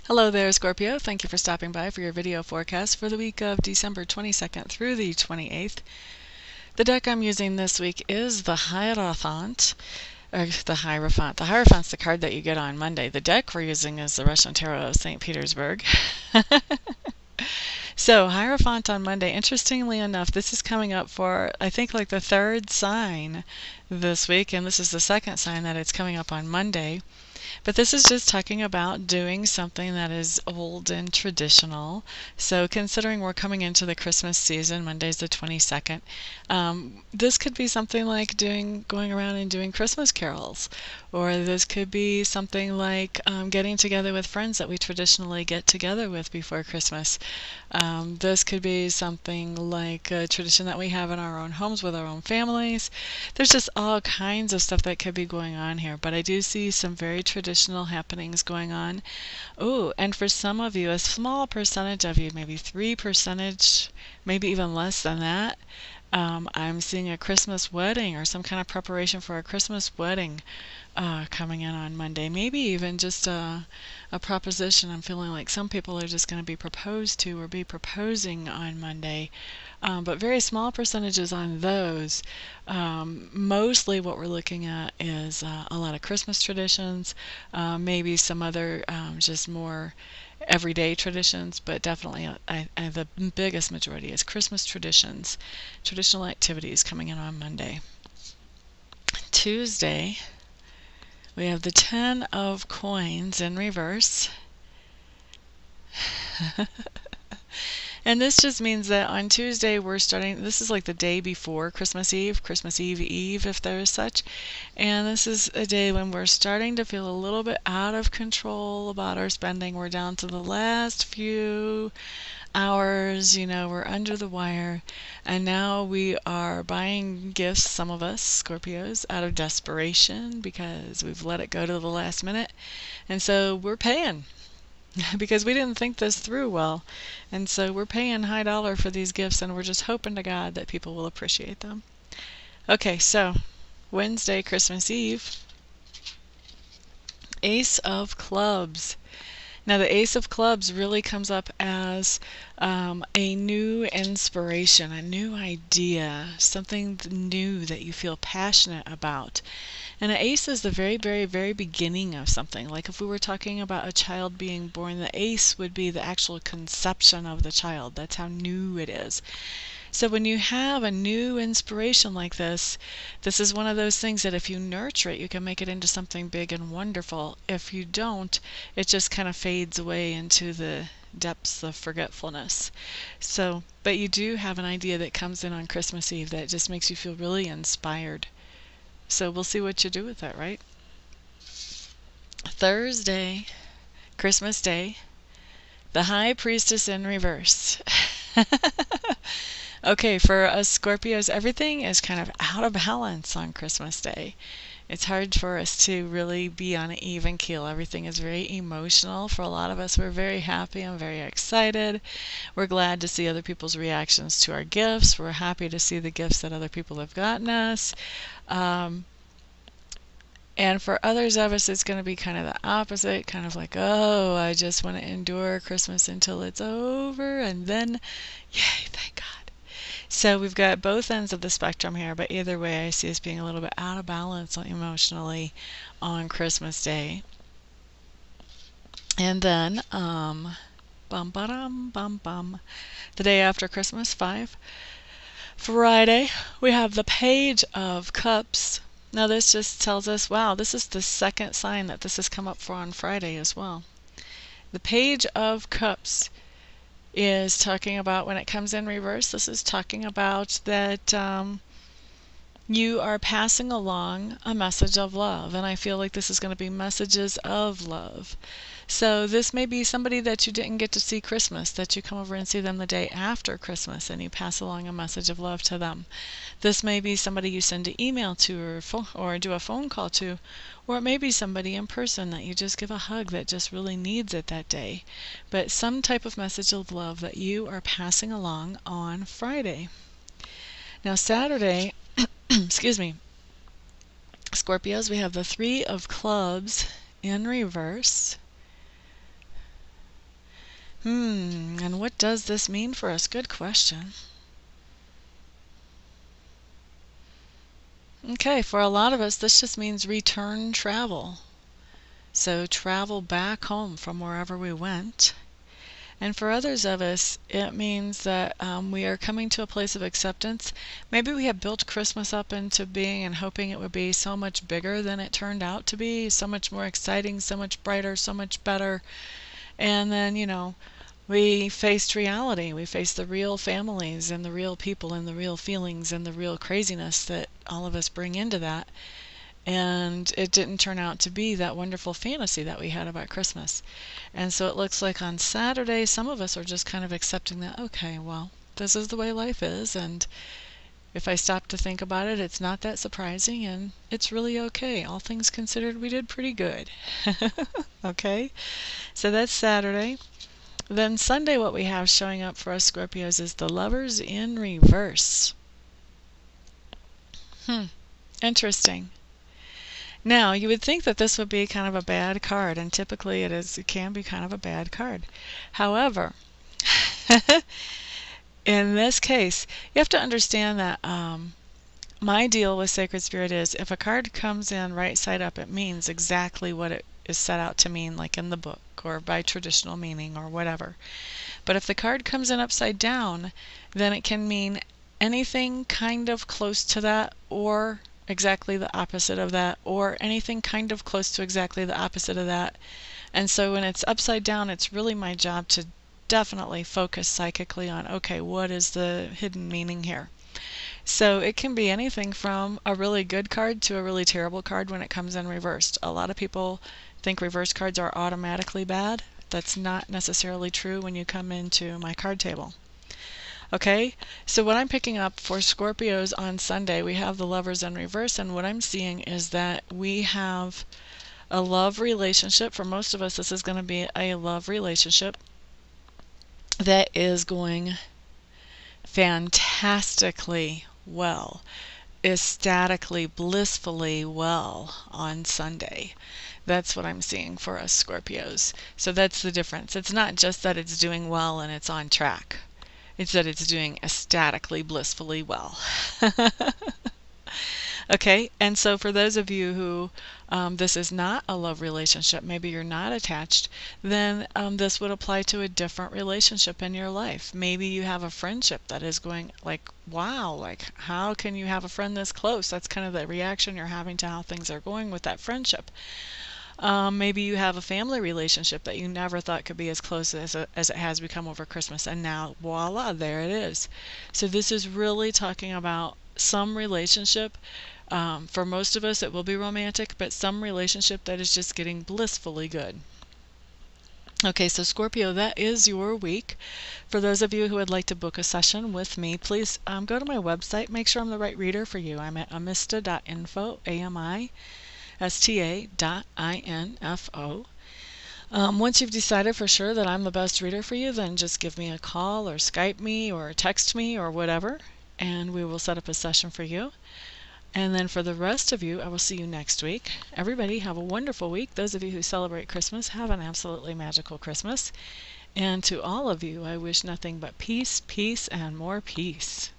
Hello there, Scorpio. Thank you for stopping by for your video forecast for the week of December 22nd through the 28th. The deck I'm using this week is the Hierophant, or the Hierophant. The Hierophant's the card that you get on Monday. The deck we're using is the Russian Tarot of St. Petersburg. So, Hierophant on Monday. Interestingly enough, this is coming up for, I think, like the third sign this week, and this is the second sign that it's coming up on Monday. But this is just talking about doing something that is old and traditional. So considering we're coming into the Christmas season, Monday's the 22nd, this could be something like going around and doing Christmas carols. Or this could be something like getting together with friends that we traditionally get together with before Christmas. This could be something like a tradition that we have in our own homes with our own families. There's just all kinds of stuff that could be going on here, but I do see some very traditional happenings going on. Oh, and for some of you, a small percentage of you, maybe 3%, maybe even less than that, I'm seeing a Christmas wedding or some kind of preparation for a Christmas wedding coming in on Monday. Maybe even just a proposition. I'm feeling like some people are just going to be proposed to or be proposing on Monday. But very small percentages on those. Mostly what we're looking at is a lot of Christmas traditions, maybe some other just more everyday traditions, but definitely the biggest majority is Christmas traditions, traditional activities coming in on Monday. Tuesday, we have the 10 of coins in reverse. And this just means that on Tuesday we're starting, this is like the day before Christmas Eve Eve if there is such. And this is a day when we're starting to feel a little bit out of control about our spending. We're down to the last few hours, we're under the wire. And now we are buying gifts, some of us, Scorpios, out of desperation because we've let it go to the last minute. And so we're paying. Because we didn't think this through well. And so we're paying high dollar for these gifts, and we're just hoping to God that people will appreciate them. Okay, so Wednesday, Christmas Eve, Ace of Clubs. Now the Ace of Clubs really comes up as a new inspiration, a new idea, something new that you feel passionate about. And an ace is the very, very, very beginning of something. Like if we were talking about a child being born, the ace would be the actual conception of the child. That's how new it is. So when you have a new inspiration like this is one of those things that if you nurture it, you can make it into something big and wonderful. If you don't, it just kind of fades away into the depths of forgetfulness. So, but you do have an idea that comes in on Christmas Eve that just makes you feel really inspired. So we'll see what you do with that, right? Thursday, Christmas Day, the High Priestess in reverse. Okay, for us Scorpios, everything is kind of out of balance on Christmas Day. It's hard for us to really be on an even keel. Everything is very emotional. For a lot of us, we're very happy and very excited. We're glad to see other people's reactions to our gifts. We're happy to see the gifts that other people have gotten us. And for others of us, it's going to be kind of the opposite, kind of like, oh, I just want to endure Christmas until it's over, and then, yay, thank God. So we've got both ends of the spectrum here, but either way I see us being a little bit out of balance emotionally on Christmas Day. And then, the day after Christmas, 5, Friday, we have the Page of Cups. Now this just tells us, wow, this is the second sign that this has come up for on Friday as well. The Page of Cups is talking about, when it comes in reverse, this is talking about that you are passing along a message of love, and I feel like this is going to be messages of love. So this may be somebody that you didn't get to see Christmas, that you come over and see them the day after Christmas and you pass along a message of love to them. This may be somebody you send an email to or do a phone call to, or it may be somebody in person that you just give a hug that just really needs it that day. But some type of message of love that you are passing along on Friday. Now Saturday, excuse me, Scorpios, we have the 3 of Clubs in reverse. And what does this mean for us? Good question. Okay, for a lot of us, this just means return travel. So travel back home from wherever we went. And for others of us, it means that we are coming to a place of acceptance. Maybe we have built Christmas up into being and hoping it would be so much bigger than it turned out to be, so much more exciting, so much brighter, so much better. And then, we faced reality. We faced the real families and the real people and the real feelings and the real craziness that all of us bring into that. And it didn't turn out to be that wonderful fantasy that we had about Christmas. And so it looks like on Saturday, some of us are just kind of accepting that, okay, well, this is the way life is, and if I stop to think about it, it's not that surprising, and it's really okay. All things considered, we did pretty good. Okay? So that's Saturday. Then Sunday, what we have showing up for us Scorpios is the Lovers in reverse. Interesting. Now, you would think that this would be kind of a bad card, and typically it can be kind of a bad card. However, in this case, you have to understand that my deal with Sacred Spirit is if a card comes in right side up, it means exactly what it is set out to mean, like in the book or by traditional meaning or whatever. But if the card comes in upside down, then it can mean anything kind of close to that or exactly the opposite of that, or anything kind of close to exactly the opposite of that. And so when it's upside down, it's really my job to definitely focus psychically on, okay, what is the hidden meaning here? So it can be anything from a really good card to a really terrible card when it comes in reversed. A lot of people think reverse cards are automatically bad. That's not necessarily true when you come into my card table. Okay, so what I'm picking up for Scorpios on Sunday, we have the Lovers in reverse, and what I'm seeing is that we have a love relationship. For most of us, this is going to be a love relationship that is going fantastically well, ecstatically, blissfully well on Sunday. That's what I'm seeing for us Scorpios. So that's the difference. It's not just that it's doing well and it's on track. It's that it's doing ecstatically, blissfully well. Okay, and so for those of you who this is not a love relationship, maybe you're not attached, then this would apply to a different relationship in your life. Maybe you have a friendship that is going like, wow, like how can you have a friend this close? That's kind of the reaction you're having to how things are going with that friendship. Maybe you have a family relationship that you never thought could be as close as it has become over Christmas, and now voila, there it is. So this is really talking about some relationship. For most of us it will be romantic, but some relationship that is just getting blissfully good. Okay, so Scorpio, that is your week. For those of you who would like to book a session with me, please go to my website. Make sure I'm the right reader for you. I'm at amista.info, amista.info. Once you've decided for sure that I'm the best reader for you, then just give me a call or Skype me or text me or whatever, and we will set up a session for you. And then for the rest of you, I will see you next week. Everybody have a wonderful week. Those of you who celebrate Christmas, have an absolutely magical Christmas. And to all of you, I wish nothing but peace, peace, and more peace.